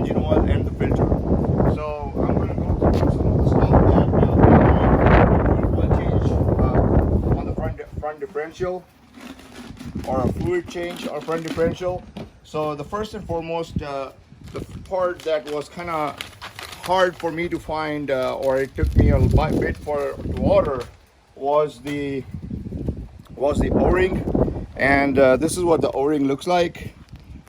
engine oil and the filter. So I'm going to go through some of the stuff that oil change on the front differential, or a fluid change or front differential. So the first and foremost, the part that was kind of hard for me to find, or it took me a bit to order, was the O-ring. And this is what the O-ring looks like,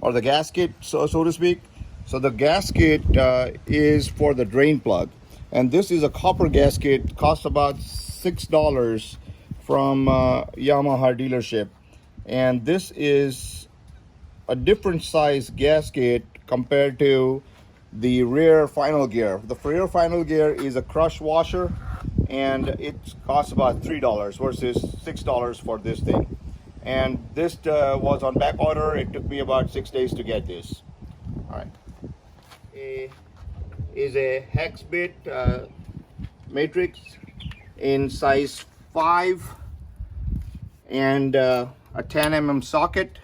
or the gasket, so to speak. So the gasket is for the drain plug, and this is a copper gasket, costs about $6 from Yamaha dealership. And this is a different size gasket compared to the rear final gear. The rear final gear is a crush washer, and it costs about $3 versus $6 for this thing. And this was on back order. It took me about 6 days to get this. All right. Is a hex bit matrix in size 5, and a 10 mm socket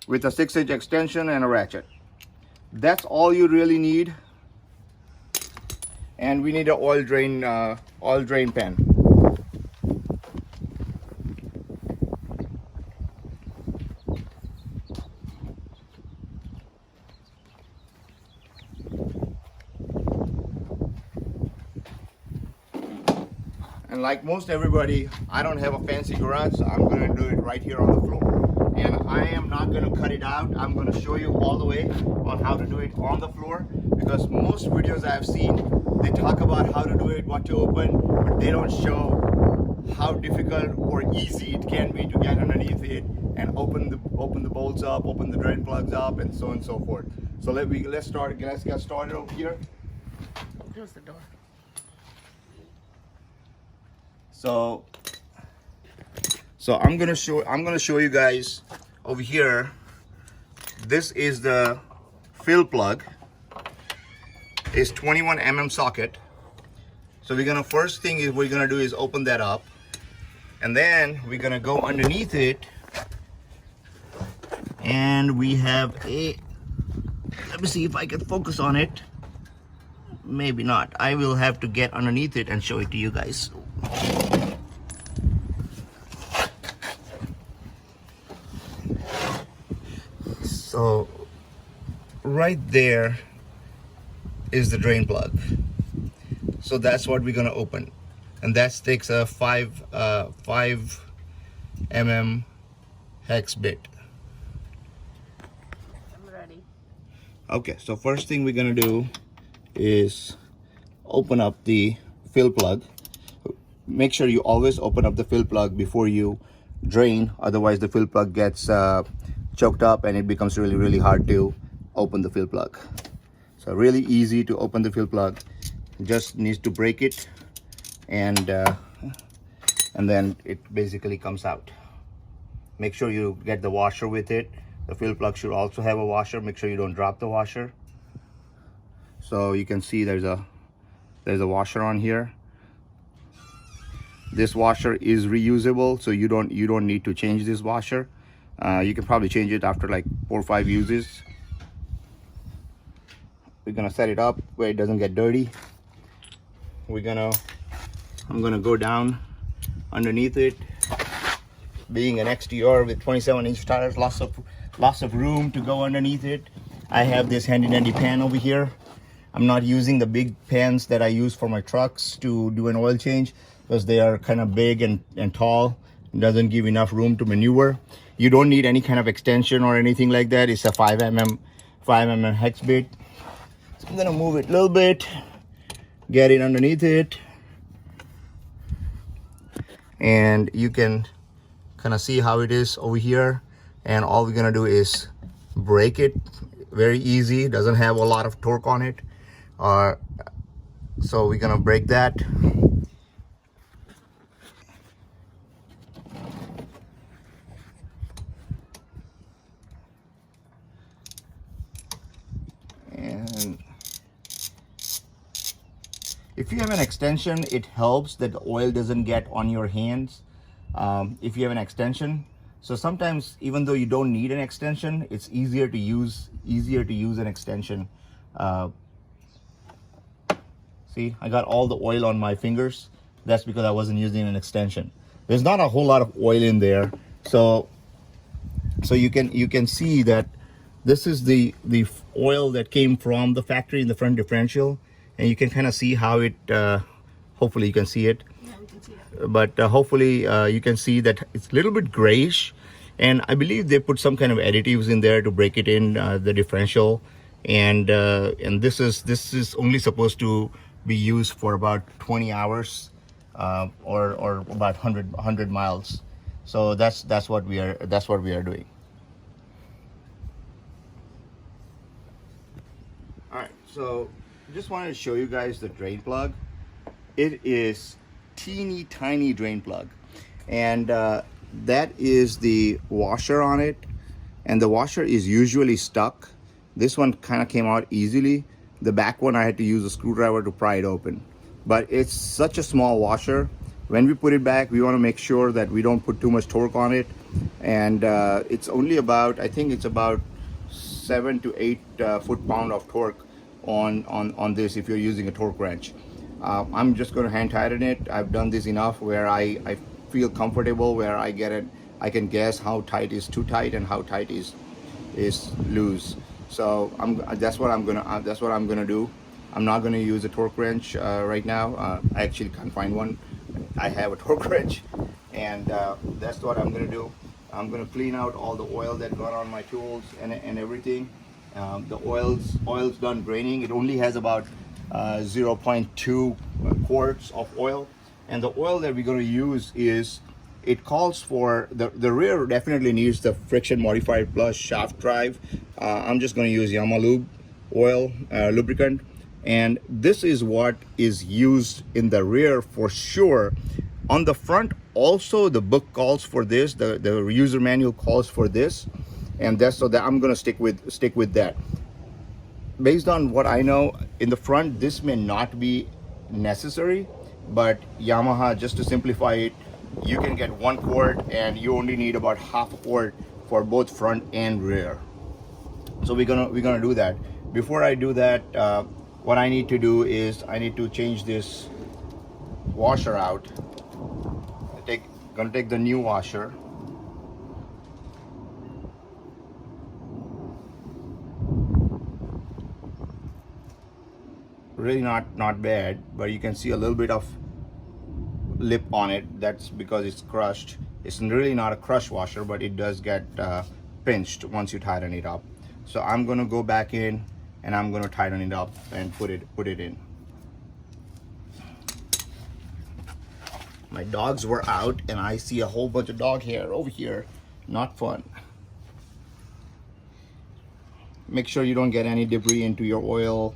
with a 6-inch extension and a ratchet. That's all you really need. And we need an oil drain pan. And like most everybody, I don't have a fancy garage, so I'm going to do it right here on the floor. And I am not going to cut it out. I'm going to show you all the way on how to do it on the floor, because most videos I've seen, they talk about how to do it, what to open, but they don't show how difficult or easy it can be to get underneath it and open the bolts up, open the drain plugs up, and so on and so forth. So let's get started over here. Close the door. So I'm gonna show you guys over here. This is the fill plug. It's 21 mm socket. So first thing we're gonna do is open that up, and then we're gonna go underneath it, and we have let me see if I can focus on it. Maybe not. I will have to get underneath it and show it to you guys. So right there is the drain plug. So that's what we're gonna open, and that takes a 5 mm hex bit. I'm ready. Okay, so first thing we're gonna do is open up the fill plug. Make sure you always open up the fill plug before you drain, otherwise the fill plug gets choked up and it becomes really hard to open the fill plug. So really easy to open the fill plug. Just needs to break it, and then it basically comes out. Make sure you get the washer with it. The fill plug should also have a washer. Make sure you don't drop the washer. So you can see there's a washer on here. This washer is reusable, so you don't need to change this washer. You can probably change it after like 4 or 5 uses. We're gonna set it up where it doesn't get dirty. I'm gonna go down underneath it. Being an XT-R with 27-inch tires, lots of room to go underneath it. I have this handy dandy pan over here. I'm not using the big pans that I use for my trucks to do an oil change, because they are kind of big and tall. It doesn't give enough room to maneuver. You don't need any kind of extension or anything like that. It's a 5 mm hex bit. So I'm gonna move it a little bit, get it underneath it, and you can kind of see how it is over here. And all we're gonna do is break it. Very easy, doesn't have a lot of torque on it. So we're gonna break that. And if you have an extension, it helps that the oil doesn't get on your hands. If you have an extension, So sometimes, even though you don't need an extension, it's easier to use an extension. See, I got all the oil on my fingers. That's because I wasn't using an extension. There's not a whole lot of oil in there, so you can see that this is the oil that came from the factory in the front differential, and you can kind of see how it. Hopefully, you can see it. Yeah, we can see it. But hopefully you can see that it's a little bit grayish, and I believe they put some kind of additives in there to break it in the differential, and this is only supposed to be used for about 20 hours or about 100 miles. So that's what we are doing. All right, so just wanted to show you guys the drain plug. It is teeny tiny drain plug, and that is the washer on it, and the washer is usually stuck. This one kind of came out easily. The back one I had to use a screwdriver to pry it open, but it's such a small washer. When we put it back, we want to make sure that we don't put too much torque on it, and it's only about, I think it's about 7 to 8 foot-pound of torque on this if you're using a torque wrench. I'm just going to hand tighten it. I've done this enough where I feel comfortable, where I can guess how tight is too tight and how tight is loose. So that's what I'm gonna do. I'm not gonna use a torque wrench right now. I actually can't find one. I have a torque wrench, and that's what I'm gonna do. I'm gonna clean out all the oil that got on my tools and everything. The oil's done draining. It only has about 0.2 quarts of oil, and the oil that we're going to use is, it calls for the rear definitely needs the friction modified plus shaft drive. I'm just going to use Yamaha lube oil lubricant, and this is what is used in the rear for sure. On the front also, the book calls for this, the user manual calls for this, and that's so that I'm going to stick with that. Based on what I know, in the front this may not be necessary, but Yamaha, just to simplify it, you can get 1 quart and you only need about half a quart for both front and rear. So we're gonna do that. Before I do that, what I need to do is I need to change this washer out. Gonna take the new washer. Really not bad, but you can see a little bit of lip on it. That's because it's crushed. It's really not a crush washer, but it does get pinched once you tighten it up. So I'm gonna go back in and I'm gonna tighten it up and put it in. My dogs were out and I see a whole bunch of dog hair over here. Not fun. Make sure you don't get any debris into your oil,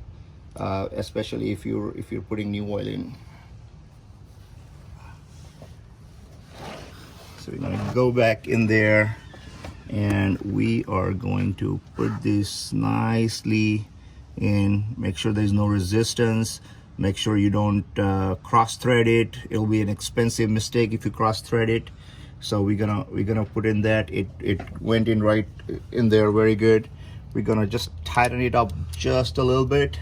especially if you're putting new oil in. So we're gonna go back in there and we are going to put this nicely in. Make sure there's no resistance. Make sure you don't cross thread it. It'll be an expensive mistake if you cross thread it. So we're gonna put in that. It went in right in there very good. We're gonna just tighten it up just a little bit.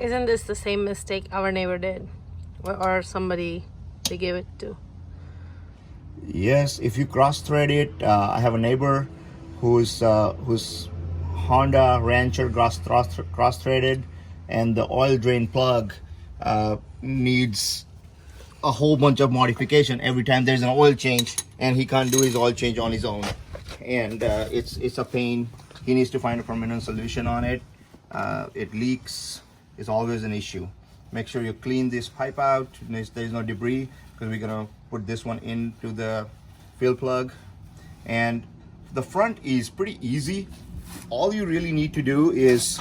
Isn't this the same mistake our neighbor did, or somebody they gave it to? Yes, if you cross thread it, I have a neighbor whose Honda Rancher cross threaded, and the oil drain plug needs a whole bunch of modification every time there's an oil change, and he can't do his oil change on his own, and it's a pain. He needs to find a permanent solution on it. It leaks. Is always an issue. Make sure you clean this pipe out. There's no debris, because we're gonna put this one into the fill plug. And the front is pretty easy. All you really need to do is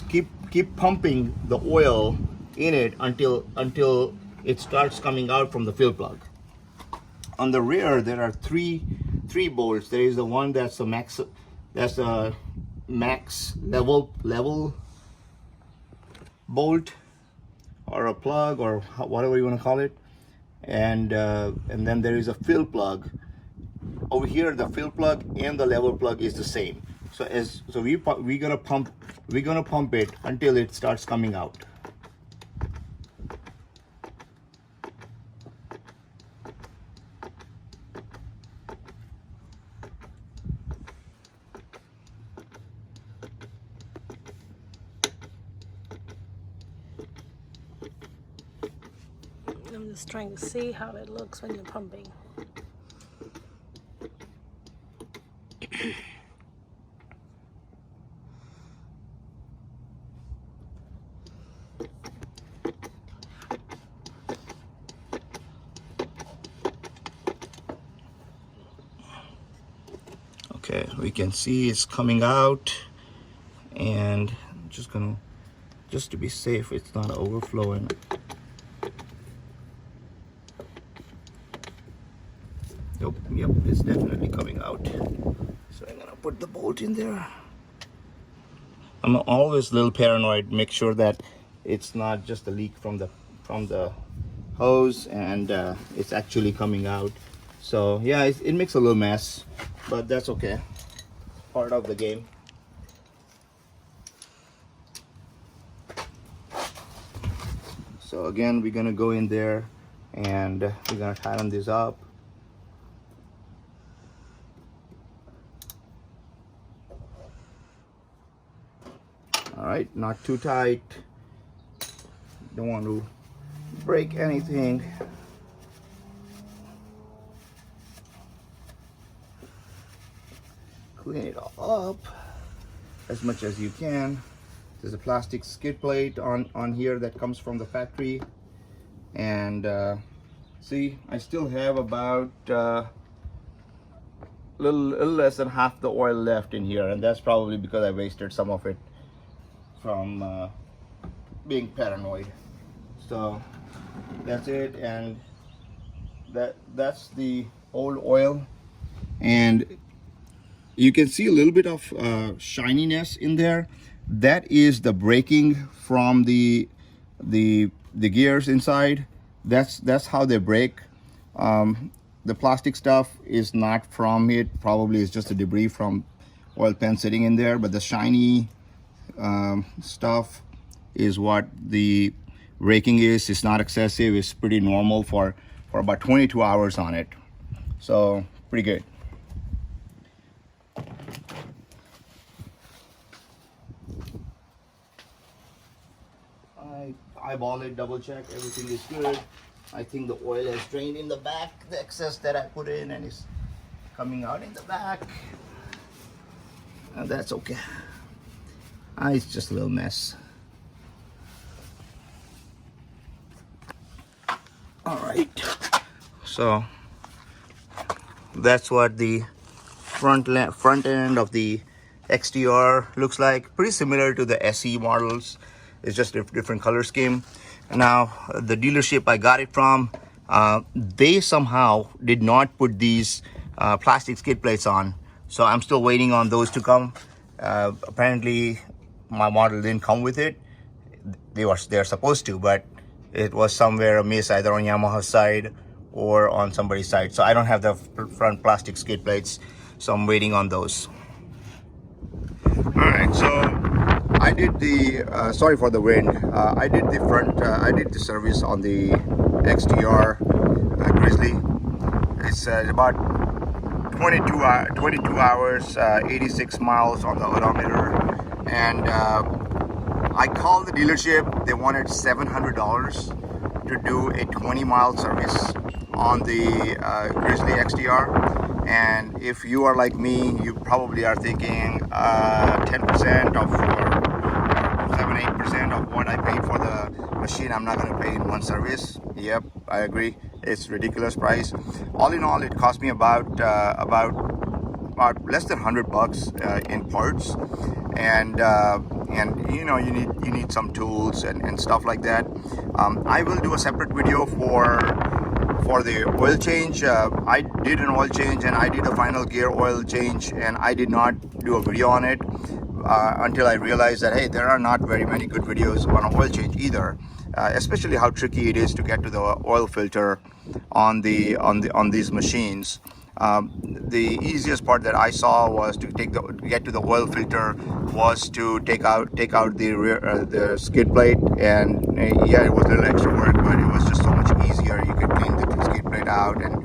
keep pumping the oil in it until it starts coming out from the fill plug. On the rear there are three bolts. There is the one that's a max level bolt, or a plug, or whatever you want to call it, and then there is a fill plug. Over here, the fill plug and the level plug is the same. So we're gonna pump it until it starts coming out. I'm just trying to see how it looks when you're pumping. Okay, we can see it's coming out, and I'm just gonna, just to be safe, it's not overflowing. Yep, it's definitely coming out. So I'm gonna put the bolt in there. I'm always a little paranoid, make sure that it's not just a leak from the hose, and it's actually coming out. So yeah, it makes a little mess, but that's okay. Part of the game. So again, we're gonna go in there and we're gonna tighten this up. All right, not too tight. Don't want to break anything. Clean it all up as much as you can. There's a plastic skid plate on here that comes from the factory, and see, I still have about little less than half the oil left in here, and that's probably because I wasted some of it from being paranoid. So that's it, and that's the old oil, and you can see a little bit of shininess in there. That is the braking from the gears inside. That's how they brake. The plastic stuff is not from it. Probably it's just a debris from oil pan sitting in there, but the shiny stuff is what the braking is. It's not excessive. It's pretty normal for about 22 hours on it. So pretty good. I eyeball it, double check, everything is good. I think the oil has drained in the back, the excess that I put in, and is coming out in the back. And that's okay. It's just a little mess. All right. So that's what the front end of the XT-R looks like. Pretty similar to the SE models. It's just a different color scheme. Now, the dealership I got it from, they somehow did not put these plastic skid plates on. So I'm still waiting on those to come. Apparently, my model didn't come with it. They're supposed to, but it was somewhere amiss, either on Yamaha's side or on somebody's side. So I don't have the front plastic skid plates, so I'm waiting on those. All right, so I did the sorry for the wind. I did the front. I did the service on the XT-R Grizzly. It's about 22 hours, 86 miles on the odometer, and I called the dealership. They wanted $700 to do a 20-mile service on the Grizzly XT-R. And if you are like me, you probably are thinking 10% of, or 7-8% of what I paid for the machine, I'm not going to pay in one service. Yep, I agree. It's ridiculous price. All in all, it cost me about less than $100 in parts, and you know, you need some tools and stuff like that. I will do a separate video for the oil change. I did an oil change, and I did a final gear oil change, and I did not do a video on it until I realized that, hey, there are not very many good videos on an oil change either. especially how tricky it is to get to the oil filter on these machines. The easiest part that I saw was to get to the oil filter was to take out the rear the skid plate, and yeah, it was a little extra work, but it was just so much easier. You could clean the skid plate out, and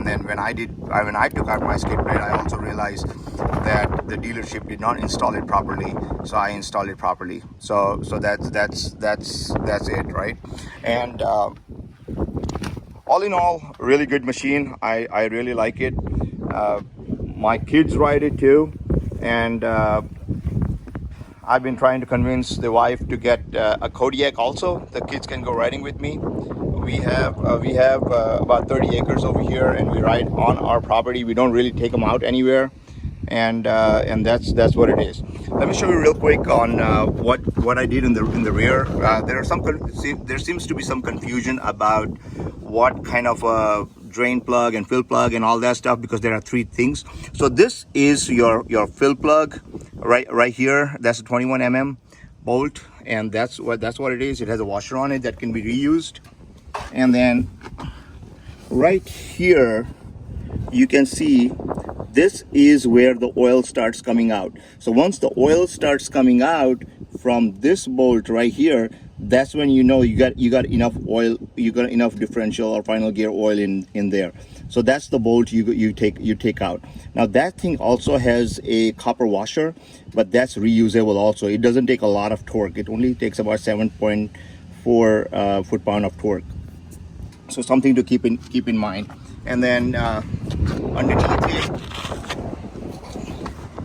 then when I took out my skid plate, I also realized that the dealership did not install it properly, so I installed it properly. So that's it, right? And all in all, really good machine. I really like it. My kids ride it too, and I've been trying to convince the wife to get a Kodiak also. The kids can go riding with me. We have about 30 acres over here, and we ride on our property. We don't really take them out anywhere, and that's what it is. Let me show you real quick on what I did in the rear. There seems to be some confusion about what kind of a drain plug and fill plug and all that stuff, because there are three things. So this is your fill plug right here. That's a 21 mm bolt, and that's what it is. It has a washer on it that can be reused. And then right here you can see this is where the oil starts coming out. So once the oil starts coming out from this bolt right here, that's when you know you got enough oil, you got enough differential or final gear oil in there. So that's the bolt you take out. Now that thing also has a copper washer, but that's reusable also. It doesn't take a lot of torque. It only takes about 7.4 foot-pound of torque. So something to keep in mind. And then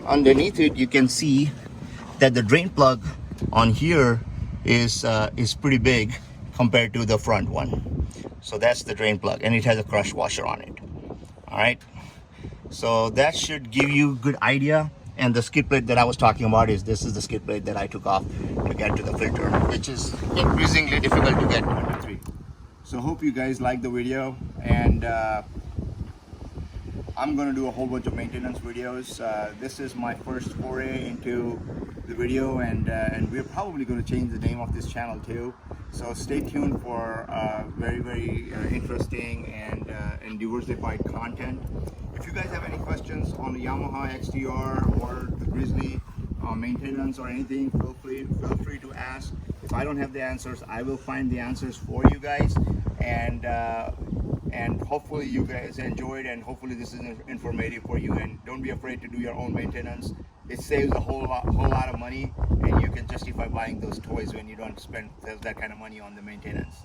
underneath it you can see that the drain plug on here is pretty big compared to the front one. So that's the drain plug, and it has a crush washer on it. All right, so that should give you a good idea. And the skid plate that I was talking about is this is the skid plate that I took off to get to the filter, which is increasingly difficult to get under 3. So hope you guys like the video, and I'm gonna do a whole bunch of maintenance videos. This is my first foray into the video, and we're probably going to change the name of this channel too. So stay tuned for very interesting and diversified content. If you guys have any questions on the Yamaha XT-R or the Grizzly maintenance or anything, feel free to ask. If I don't have the answers, I will find the answers for you guys, and hopefully you guys enjoyed, and hopefully this is informative for you. And don't be afraid to do your own maintenance. It saves a whole lot of money, and you can justify buying those toys when you don't spend that kind of money on the maintenance.